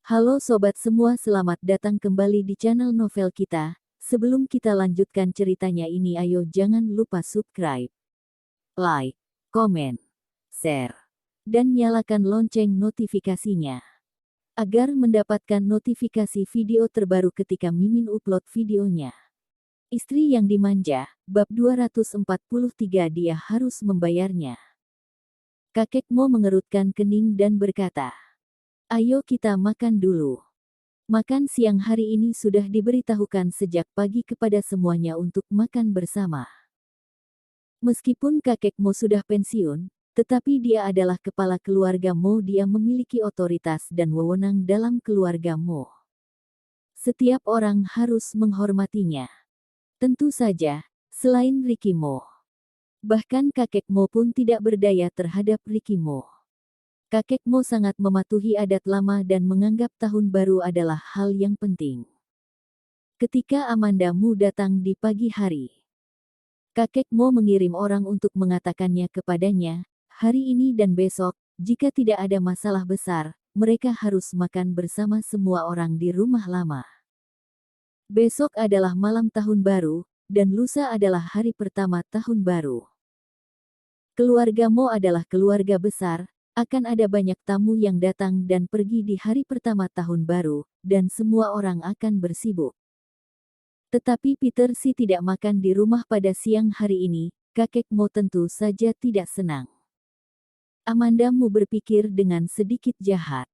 Halo sobat semua, selamat datang kembali di channel novel kita. Sebelum kita lanjutkan ceritanya ini, ayo jangan lupa subscribe, like, komen, share, dan nyalakan lonceng notifikasinya agar mendapatkan notifikasi video terbaru ketika Mimin upload videonya. Istri yang dimanja, bab 243, dia harus membayarnya. Kakek Mo mengerutkan kening dan berkata, "Ayo kita makan dulu." Makan siang hari ini sudah diberitahukan sejak pagi kepada semuanya untuk makan bersama. Meskipun kakek Mo sudah pensiun, tetapi dia adalah kepala keluarga Mo. Dia memiliki otoritas dan wewenang dalam keluarga Mo. Setiap orang harus menghormatinya. Tentu saja, selain Ricky Mo. Bahkan kakek Mo pun tidak berdaya terhadap Ricky Mo. Kakek Mo sangat mematuhi adat lama dan menganggap tahun baru adalah hal yang penting. Ketika Amanda Mu datang di pagi hari, kakek Mo mengirim orang untuk mengatakannya kepadanya, hari ini dan besok, jika tidak ada masalah besar, mereka harus makan bersama semua orang di rumah lama. Besok adalah malam tahun baru, dan lusa adalah hari pertama tahun baru. Keluarga Mo adalah keluarga besar. Akan ada banyak tamu yang datang dan pergi di hari pertama tahun baru, dan semua orang akan bersibuk. Tetapi Peter Si tidak makan di rumah pada siang hari ini. Kakek Mo tentu saja tidak senang. Amanda Mu berpikir dengan sedikit jahat.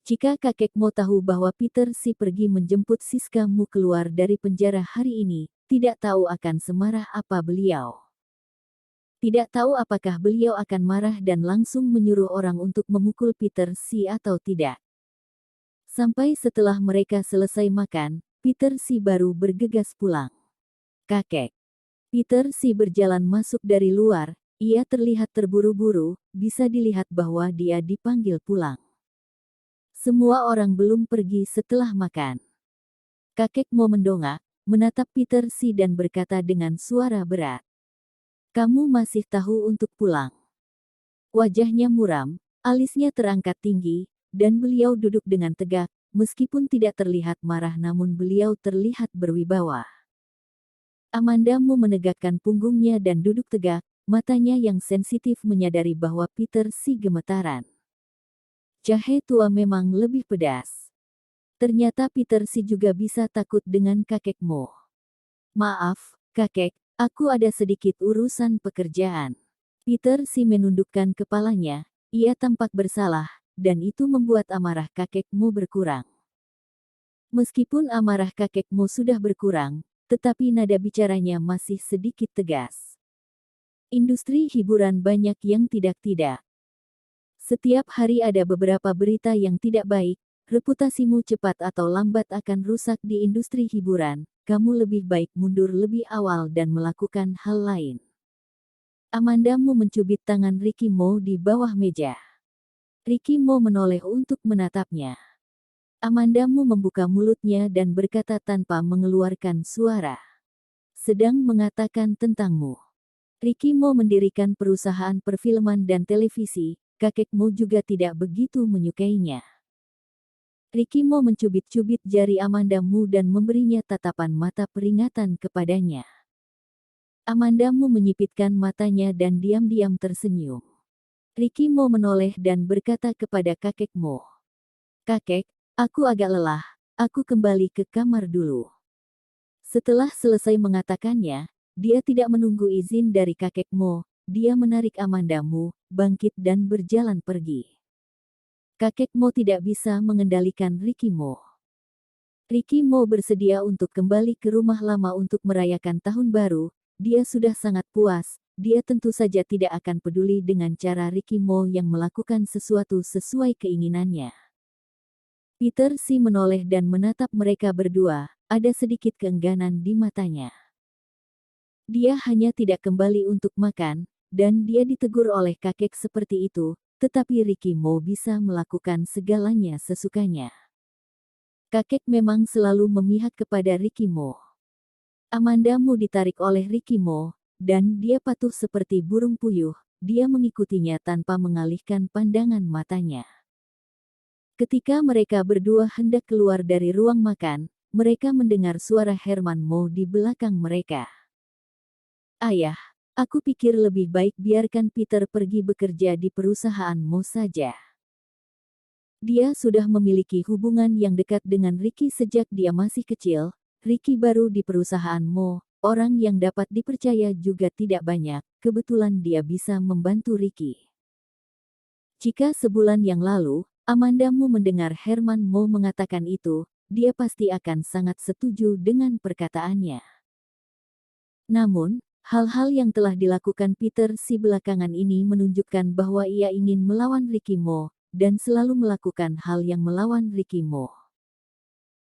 Jika kakek Mo tahu bahwa Peter Si pergi menjemput Siska Mu keluar dari penjara hari ini, tidak tahu akan semarah apa beliau. Tidak tahu apakah beliau akan marah dan langsung menyuruh orang untuk memukul Peter Si atau tidak. Sampai setelah mereka selesai makan, Peter Si baru bergegas pulang. Kakek. Peter Si berjalan masuk dari luar, ia terlihat terburu-buru, bisa dilihat bahwa dia dipanggil pulang. Semua orang belum pergi setelah makan. Kakek Mo mendongak, menatap Peter Si dan berkata dengan suara berat, "Kamu masih tahu untuk pulang?" Wajahnya muram, alisnya terangkat tinggi, dan beliau duduk dengan tegak, meskipun tidak terlihat marah namun beliau terlihat berwibawa. Amanda Mu menegakkan punggungnya dan duduk tegak, matanya yang sensitif menyadari bahwa Peter Si gemetaran. Jahe tua memang lebih pedas. Ternyata Peter Si juga bisa takut dengan kakek Mo. "Maaf, kakek. Aku ada sedikit urusan pekerjaan." Peter Si menundukkan kepalanya, ia tampak bersalah, dan itu membuat amarah kakek Mo berkurang. Meskipun amarah kakek Mo sudah berkurang, tetapi nada bicaranya masih sedikit tegas. Industri hiburan banyak yang tidak-tidak. Setiap hari ada beberapa berita yang tidak baik, reputasimu cepat atau lambat akan rusak di industri hiburan. Kamu lebih baik mundur lebih awal dan melakukan hal lain. Amanda Mu mencubit tangan Ricky Mo di bawah meja. Ricky Mo menoleh untuk menatapnya. Amanda Mu membuka mulutnya dan berkata tanpa mengeluarkan suara, "Sedang mengatakan tentangmu." Ricky Mo mendirikan perusahaan perfilman dan televisi, kakek Mo juga tidak begitu menyukainya. Ricky Mo mencubit-cubit jari Amanda Mu dan memberinya tatapan mata peringatan kepadanya. Amanda Mu menyipitkan matanya dan diam-diam tersenyum. Ricky Mo menoleh dan berkata kepada kakek Mo, "Kakek, aku agak lelah, aku kembali ke kamar dulu." Setelah selesai mengatakannya, dia tidak menunggu izin dari kakek Mo, dia menarik Amanda Mu, bangkit dan berjalan pergi. Kakek Mo tidak bisa mengendalikan Ricky Mo. Ricky Mo bersedia untuk kembali ke rumah lama untuk merayakan tahun baru. Dia sudah sangat puas, dia tentu saja tidak akan peduli dengan cara Ricky Mo yang melakukan sesuatu sesuai keinginannya. Peter Si menoleh dan menatap mereka berdua, ada sedikit keengganan di matanya. Dia hanya tidak kembali untuk makan, dan dia ditegur oleh kakek seperti itu, tetapi Ricky Mo bisa melakukan segalanya sesukanya. Kakek memang selalu memihak kepada Ricky Mo. Amanda Mu ditarik oleh Ricky Mo, dan dia patuh seperti burung puyuh, dia mengikutinya tanpa mengalihkan pandangan matanya. Ketika mereka berdua hendak keluar dari ruang makan, mereka mendengar suara Herman Mo di belakang mereka. Ayah, aku pikir lebih baik biarkan Peter pergi bekerja di perusahaan Mo saja. Dia sudah memiliki hubungan yang dekat dengan Ricky sejak dia masih kecil. Ricky baru di perusahaan Mo, orang yang dapat dipercaya juga tidak banyak, kebetulan dia bisa membantu Ricky. Jika sebulan yang lalu, Amanda Mu mendengar Herman Mo mengatakan itu, dia pasti akan sangat setuju dengan perkataannya. Namun, hal-hal yang telah dilakukan Peter si belakangan ini menunjukkan bahwa ia ingin melawan Ricky Mo, dan selalu melakukan hal yang melawan Ricky Mo.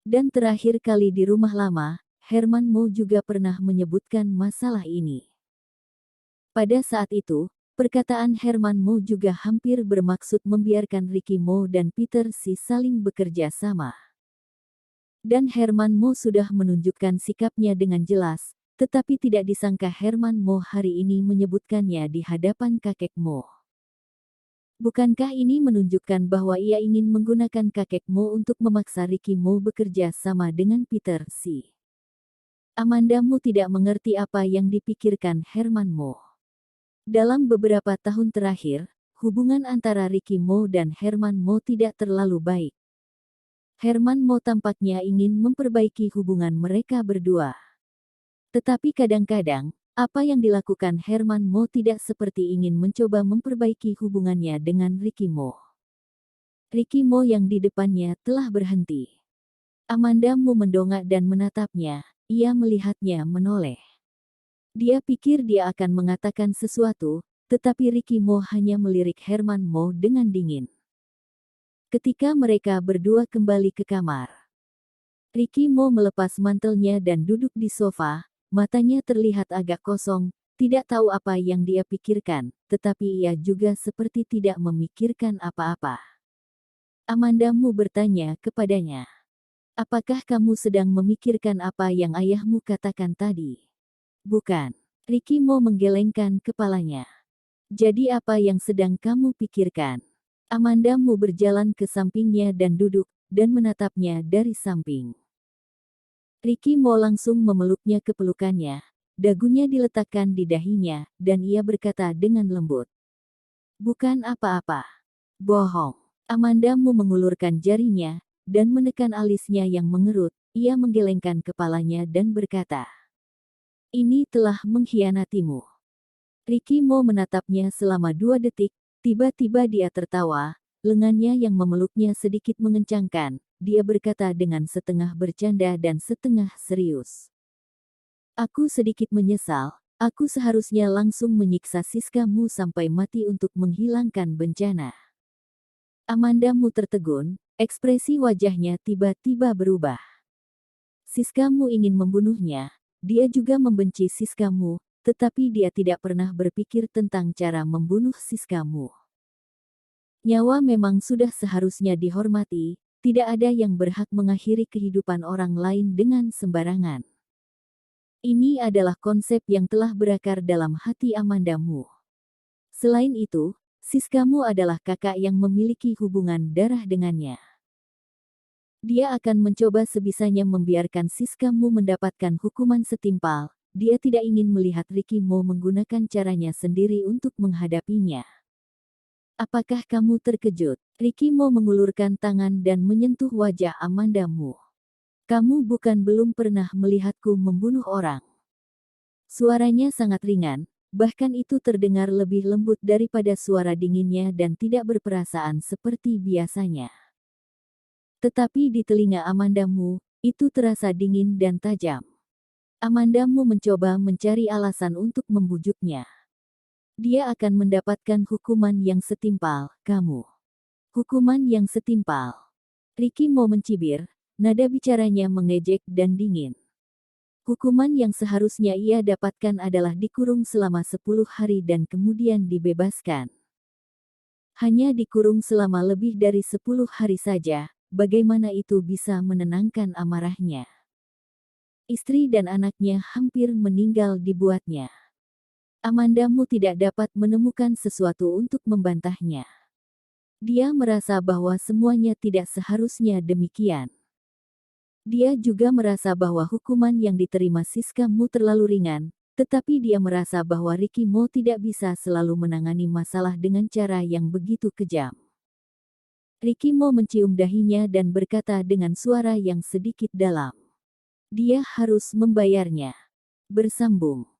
Dan terakhir kali di rumah lama, Herman Mo juga pernah menyebutkan masalah ini. Pada saat itu, perkataan Herman Mo juga hampir bermaksud membiarkan Ricky Mo dan Peter si saling bekerja sama. Dan Herman Mo sudah menunjukkan sikapnya dengan jelas, tetapi tidak disangka Herman Mo hari ini menyebutkannya di hadapan kakek Mo. Bukankah ini menunjukkan bahwa ia ingin menggunakan kakek Mo untuk memaksa Ricky Mo bekerja sama dengan Peter si? Amanda Mo tidak mengerti apa yang dipikirkan Herman Mo. Dalam beberapa tahun terakhir, hubungan antara Ricky Mo dan Herman Mo tidak terlalu baik. Herman Mo tampaknya ingin memperbaiki hubungan mereka berdua. Tetapi kadang-kadang, apa yang dilakukan Herman Mo tidak seperti ingin mencoba memperbaiki hubungannya dengan Ricky Mo. Ricky Mo yang di depannya telah berhenti. Amanda Mo mendongak dan menatapnya, ia melihatnya menoleh. Dia pikir dia akan mengatakan sesuatu, tetapi Ricky Mo hanya melirik Herman Mo dengan dingin. Ketika mereka berdua kembali ke kamar, Ricky Mo melepas mantelnya dan duduk di sofa, matanya terlihat agak kosong, tidak tahu apa yang dia pikirkan, tetapi ia juga seperti tidak memikirkan apa-apa. Amanda Mo bertanya kepadanya, "Apakah kamu sedang memikirkan apa yang ayahmu katakan tadi?" "Bukan." Ricky Mo menggelengkan kepalanya. "Jadi apa yang sedang kamu pikirkan?" Amanda Mo berjalan ke sampingnya dan duduk, dan menatapnya dari samping. Ricky Mo langsung memeluknya ke pelukannya, dagunya diletakkan di dahinya, dan ia berkata dengan lembut, "Bukan apa-apa." "Bohong." Amanda Mo mengulurkan jarinya, dan menekan alisnya yang mengerut, ia menggelengkan kepalanya dan berkata, "Ini telah mengkhianatimu." Ricky Mo menatapnya selama 2 detik, tiba-tiba dia tertawa, lengannya yang memeluknya sedikit mengencangkan. Dia berkata dengan setengah bercanda dan setengah serius, "Aku sedikit menyesal, aku seharusnya langsung menyiksa Siska Mu sampai mati untuk menghilangkan bencana." Amanda Mu tertegun, ekspresi wajahnya tiba-tiba berubah. Siska Mu ingin membunuhnya, dia juga membenci Siska Mu, tetapi dia tidak pernah berpikir tentang cara membunuh Siska Mu. Nyawa memang sudah seharusnya dihormati. Tidak ada yang berhak mengakhiri kehidupan orang lain dengan sembarangan. Ini adalah konsep yang telah berakar dalam hati Amanda Mu. Selain itu, Siska Mu adalah kakak yang memiliki hubungan darah dengannya. Dia akan mencoba sebisanya membiarkan Siska Mu mendapatkan hukuman setimpal. Dia tidak ingin melihat Ricky Mo menggunakan caranya sendiri untuk menghadapinya. "Apakah kamu terkejut?" Ricky Mo mengulurkan tangan dan menyentuh wajah Amanda Mu. "Kamu bukan belum pernah melihatku membunuh orang." Suaranya sangat ringan, bahkan itu terdengar lebih lembut daripada suara dinginnya dan tidak berperasaan seperti biasanya. Tetapi di telinga Amanda Mu, itu terasa dingin dan tajam. Amanda Mu mencoba mencari alasan untuk membujuknya. "Dia akan mendapatkan hukuman yang setimpal, kamu." "Hukuman yang setimpal." Ricky Mo mencibir, nada bicaranya mengejek dan dingin. "Hukuman yang seharusnya ia dapatkan adalah dikurung selama 10 hari dan kemudian dibebaskan." "Hanya dikurung selama lebih dari 10 hari saja, bagaimana itu bisa menenangkan amarahnya?" Istri dan anaknya hampir meninggal dibuatnya. Amanda Mu tidak dapat menemukan sesuatu untuk membantahnya. Dia merasa bahwa semuanya tidak seharusnya demikian. Dia juga merasa bahwa hukuman yang diterima Siska Mo terlalu ringan, tetapi dia merasa bahwa Ricky Mo tidak bisa selalu menangani masalah dengan cara yang begitu kejam. Ricky Mo mencium dahinya dan berkata dengan suara yang sedikit dalam. Dia harus membayarnya. Bersambung.